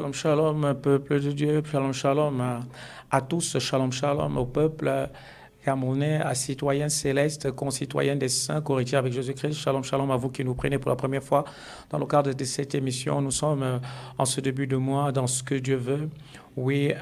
Shalom, shalom, peuple de Dieu. Shalom, shalom à tous. Shalom, shalom au peuple camerounais, à citoyens célestes, concitoyens des saints, co-héritiers avec Jésus-Christ. Shalom, shalom à vous qui nous prenez pour la première fois dans le cadre de cette émission. Nous sommes en ce début de mois dans ce que Dieu veut. Oui,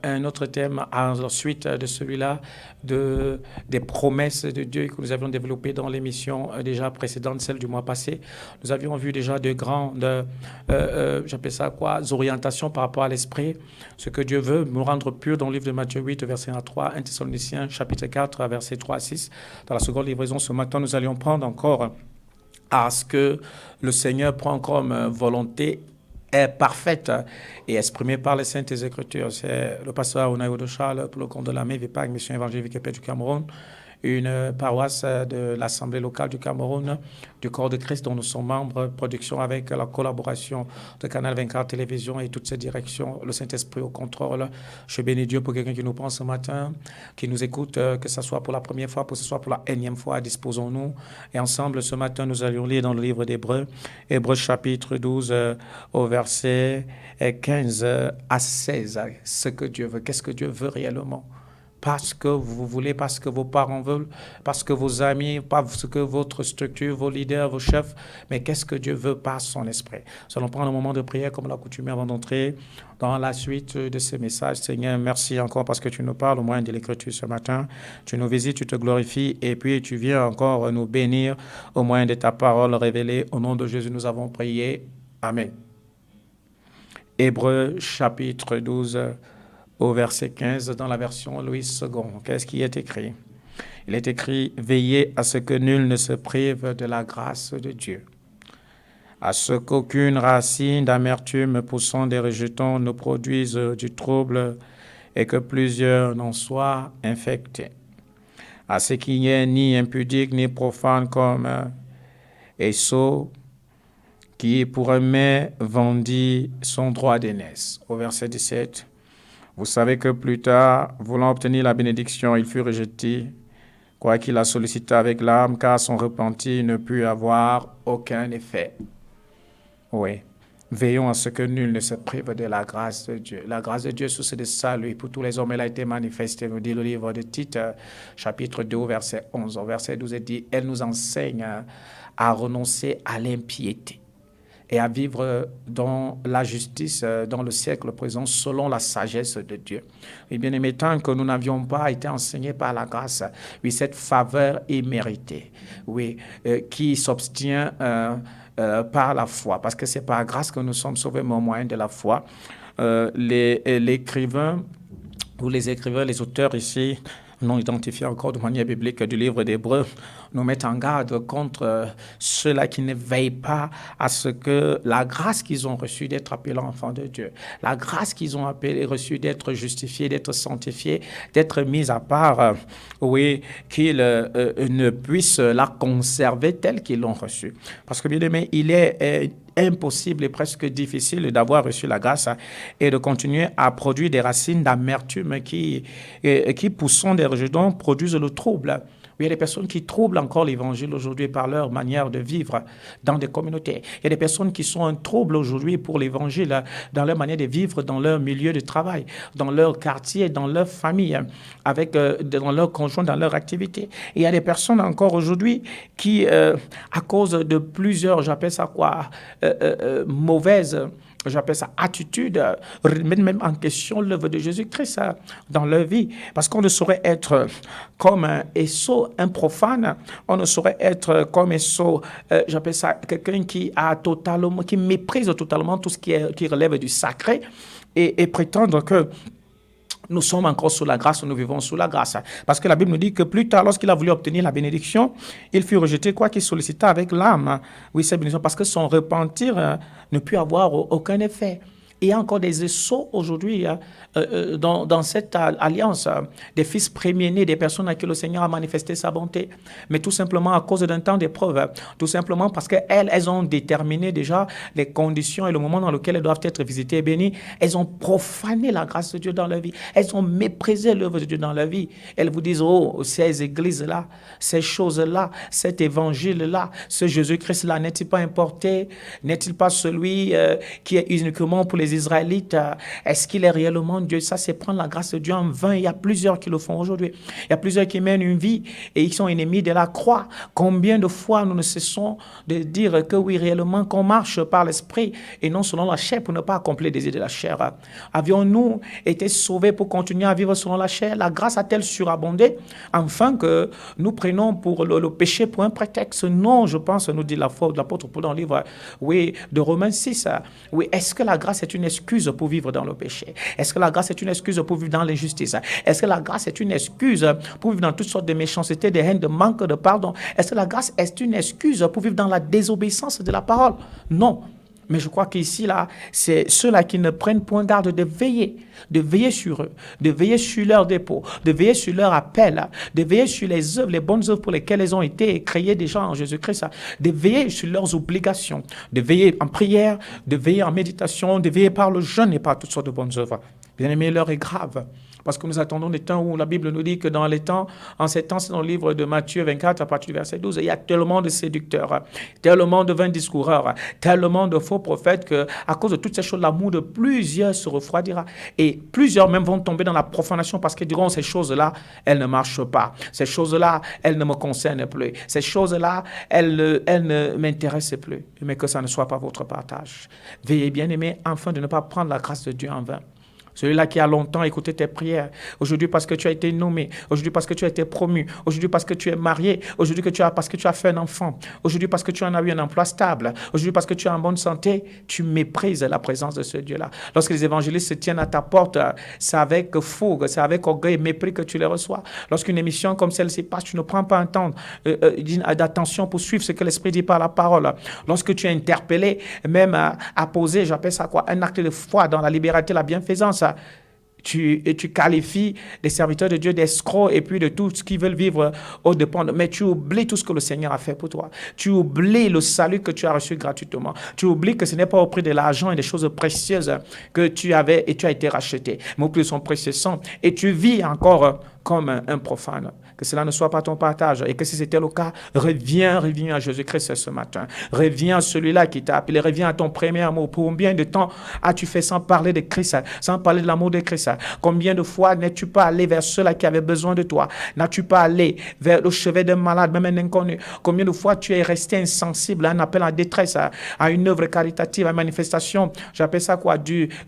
un autre thème à la suite de celui-là, des promesses de Dieu que nous avions développées dans l'émission déjà précédente, celle du mois passé. Nous avions vu déjà de grandes, j'appelle ça quoi, orientations par rapport à l'esprit, ce que Dieu veut nous rendre purs dans le livre de Matthieu 8, verset 1 à 3, 1 Thessaloniciens, chapitre 4, verset 3 à 6. Dans la seconde livraison, ce matin, nous allions prendre encore à ce que le Seigneur prend comme volonté est parfaite et exprimée par les Saintes Écritures. C'est le pasteur Onayo de Charles pour le compte de la MEVIPAC, Mission évangélique et paix du Cameroun, une paroisse de l'Assemblée locale du Cameroun, du Corps de Christ dont nous sommes membres, production avec la collaboration de Canal 24 Télévision et toutes ces directions, le Saint-Esprit au contrôle. Je bénis Dieu pour quelqu'un qui nous prend ce matin, qui nous écoute, que ce soit pour la première fois, que ce soit pour la énième fois, disposons-nous. Et ensemble, ce matin, nous allions lire dans le livre d'Hébreux, Hébreux chapitre 12, au verset 15 à 16, ce que Dieu veut, qu'est-ce que Dieu veut réellement. Parce que vous voulez, parce que vos parents veulent, parce que vos amis, parce que votre structure, vos leaders, vos chefs, mais qu'est-ce que Dieu veut par son esprit. Nous allons prendre un moment de prière comme l'accoutumée avant d'entrer dans la suite de ces messages. Seigneur, merci encore parce que tu nous parles au moyen de l'Écriture ce matin. Tu nous visites, tu te glorifies et puis tu viens encore nous bénir au moyen de ta parole révélée. Au nom de Jésus, nous avons prié. Amen. Hébreux chapitre 12, au verset 15, dans la version Louis II. Qu'est-ce qui est écrit? Il est écrit « Veillez à ce que nul ne se prive de la grâce de Dieu, à ce qu'aucune racine d'amertume poussant des rejetons ne produise du trouble et que plusieurs n'en soient infectés, à ce qu'il n'y ait ni impudique ni profane comme Esau, qui pour un mets vendit son droit d'aînesse. » Au verset 17, vous savez que plus tard, voulant obtenir la bénédiction, il fut rejeté, quoiqu'il la sollicita avec larmes, car son repentir ne put avoir aucun effet. Oui, veillons à ce que nul ne se prive de la grâce de Dieu. La grâce de Dieu, source de salut pour tous les hommes, elle a été manifestée, nous dit le livre de Tite, chapitre 2, verset 11. Au verset 12, il dit, elle nous enseigne à renoncer à l'impiété et à vivre dans la justice dans le siècle présent selon la sagesse de Dieu. Et bien aimé, tant que nous n'avions pas été enseignés par la grâce, oui, cette faveur imméritée, oui, qui s'obtient par la foi, parce que c'est par grâce que nous sommes sauvés, mais au moyen de la foi. L'écrivain ou les écrivains, les auteurs ici, non identifiés encore de manière biblique du livre d'Hébreux, nous mettent en garde contre ceux-là qui ne veillent pas à ce que la grâce qu'ils ont reçue d'être appelés enfants de Dieu, la grâce qu'ils ont reçue d'être justifiés, d'être sanctifiés, d'être mis à part, oui, qu'ils ne puissent la conserver telle qu'ils l'ont reçue. Parce que bien aimé, il est impossible et presque difficile d'avoir reçu la grâce et de continuer à produire des racines d'amertume qui poussant des rejetons, produisent le trouble. Il y a des personnes qui troublent encore l'évangile aujourd'hui par leur manière de vivre dans des communautés. Il y a des personnes qui sont un trouble aujourd'hui pour l'évangile dans leur manière de vivre dans leur milieu de travail, dans leur quartier, dans leur famille, dans leur conjoint, dans leur activité. Et il y a des personnes encore aujourd'hui qui, à cause de plusieurs, j'appelle ça quoi, mauvaises, j'appelle ça attitude, remettre même en question l'œuvre de Jésus-Christ dans leur vie. Parce qu'on ne saurait être comme un Esau, un profane. On ne saurait être comme Esau, j'appelle ça quelqu'un qui méprise totalement tout ce qui relève du sacré et prétendre que nous sommes encore sous la grâce, nous vivons sous la grâce. Parce que la Bible nous dit que plus tard, lorsqu'il a voulu obtenir la bénédiction, il fut rejeté, quoi qu'il sollicita avec l'âme. Oui, cette bénédiction, parce que son repentir ne put avoir aucun effet. Il y a encore des Esaux aujourd'hui dans cette alliance, des fils premiers-nés, des personnes à qui le Seigneur a manifesté sa bonté, mais tout simplement à cause d'un temps d'épreuve, tout simplement parce qu'elles ont déterminé déjà les conditions et le moment dans lequel elles doivent être visitées et bénies. Elles ont profané la grâce de Dieu dans leur vie. Elles ont méprisé l'œuvre de Dieu dans leur vie. Elles vous disent, oh, ces églises-là, ces choses-là, cet évangile-là, ce Jésus-Christ-là, n'est-il pas importé? N'est-il pas celui qui est uniquement pour les les Israélites, est-ce qu'il est réellement Dieu? Ça, c'est prendre la grâce de Dieu en vain. Il y a plusieurs qui le font aujourd'hui. Il y a plusieurs qui mènent une vie et ils sont ennemis de la croix. Combien de fois nous ne cessons de dire que oui, réellement, qu'on marche par l'esprit et non selon la chair pour ne pas accomplir les idées de la chair. Avions-nous été sauvés pour continuer à vivre selon la chair? La grâce a-t-elle surabondé afin que nous prenons pour le péché pour un prétexte? Non, je pense, nous dit l'apôtre Paul dans le livre de Romains 6. Oui, est-ce que la grâce est une excuse pour vivre dans le péché? Est-ce que la grâce est une excuse pour vivre dans l'injustice? Est-ce que la grâce est une excuse pour vivre dans toutes sortes de méchanceté, de haine, de manque de pardon? Est-ce que la grâce est une excuse pour vivre dans la désobéissance de la parole? Non. Mais je crois qu'ici, là, c'est ceux-là qui ne prennent point garde de veiller sur eux, de veiller sur leur dépôt, de veiller sur leur appel, de veiller sur les œuvres, les bonnes œuvres pour lesquelles elles ont été créées déjà en Jésus-Christ, de veiller sur leurs obligations, de veiller en prière, de veiller en méditation, de veiller par le jeûne et par toutes sortes de bonnes œuvres. Bien aimé, l'heure est grave. Parce que nous attendons des temps où la Bible nous dit que dans les temps, en ces temps, c'est dans le livre de Matthieu 24, à partir du verset 12, il y a tellement de séducteurs, tellement de vains discoureurs, tellement de faux prophètes qu'à cause de toutes ces choses, l'amour de plusieurs se refroidira. Et plusieurs même vont tomber dans la profanation parce qu'ils diront ces choses-là, elles ne marchent pas. Ces choses-là, elles ne me concernent plus. Ces choses-là, elles ne m'intéressent plus. Mais que ça ne soit pas votre partage. Veillez bien aimés, afin de ne pas prendre la grâce de Dieu en vain. Celui-là qui a longtemps écouté tes prières, aujourd'hui parce que tu as été nommé, aujourd'hui parce que tu as été promu, aujourd'hui parce que tu es marié, aujourd'hui parce que tu as fait un enfant, aujourd'hui parce que tu en as eu un emploi stable, aujourd'hui parce que tu es en bonne santé, tu méprises la présence de ce Dieu-là. Lorsque les évangélistes se tiennent à ta porte, c'est avec fougue, c'est avec orgueil et mépris que tu les reçois. Lorsqu'une émission comme celle-ci passe, tu ne prends pas un temps d'attention pour suivre ce que l'Esprit dit par la parole. Lorsque tu es interpellé, même à poser, j'appelle ça quoi, un acte de foi dans la liberté, la bienfaisance, tu qualifies les serviteurs de Dieu d'escrocs et puis de tout ce qu'ils veulent vivre au dépend. Mais tu oublies tout ce que le Seigneur a fait pour toi. Tu oublies le salut que tu as reçu gratuitement. Tu oublies que ce n'est pas au prix de l'argent et des choses précieuses que tu avais et tu as été racheté, mais au prix de son précieux sang. Et tu vis encore comme un profane. Que cela ne soit pas ton partage. Et que si c'était le cas, reviens à Jésus-Christ ce matin. Reviens à celui-là qui t'a appelé. Reviens à ton premier amour. Pour combien de temps as-tu fait sans parler de Christ, sans parler de l'amour de Christ? Combien de fois n'es-tu pas allé vers ceux-là qui avaient besoin de toi? N'as-tu pas allé vers le chevet d'un malade, même un inconnu? Combien de fois tu es resté insensible à un appel en détresse, à une œuvre caritative, à une manifestation, j'appelle ça quoi,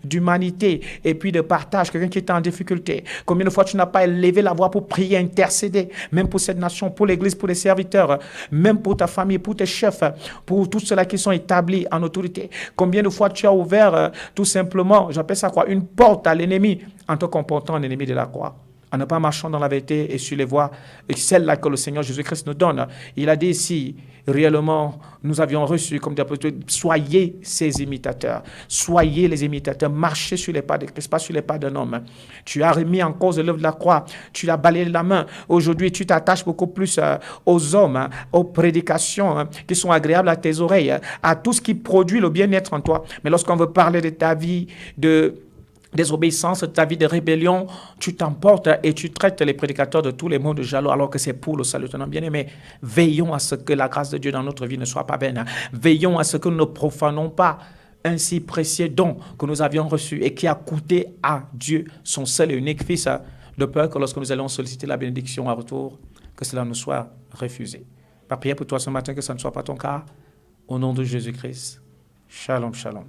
d'humanité et puis de partage, quelqu'un qui est en difficulté? Combien de fois tu n'as pas élevé la voix pour prier, intercéder, même pour cette nation, pour l'Église, pour les serviteurs, même pour ta famille, pour tes chefs, pour tous ceux-là qui sont établis en autorité? Combien de fois tu as ouvert tout simplement, j'appelle ça quoi, une porte à l'ennemi en te comportant en ennemi de la croix, en ne pas marchant dans la vérité et sur les voies, celles-là que le Seigneur Jésus-Christ nous donne. Il a dit ici, réellement, nous avions reçu comme des apôtres, soyez ses imitateurs, soyez les imitateurs, marchez sur les pas de Christ, pas sur les pas d'un homme. Tu as remis en cause l'œuvre de la croix, tu l'as balayé de la main. Aujourd'hui, tu t'attaches beaucoup plus aux hommes, aux prédications qui sont agréables à tes oreilles, à tout ce qui produit le bien-être en toi. Mais lorsqu'on veut parler de ta vie, de désobéissance, ta vie de rébellion, tu t'emportes et tu traites les prédicateurs de tous les mots de jaloux alors que c'est pour le salut. Bien-aimé, veillons à ce que la grâce de Dieu dans notre vie ne soit pas vaine. Veillons à ce que nous ne profanons pas un si précieux don que nous avions reçu et qui a coûté à Dieu son seul et unique Fils, de peur que lorsque nous allons solliciter la bénédiction à retour, que cela nous soit refusé. Par prière pour toi ce matin, que ça ne soit pas ton cas. Au nom de Jésus-Christ. Shalom, shalom.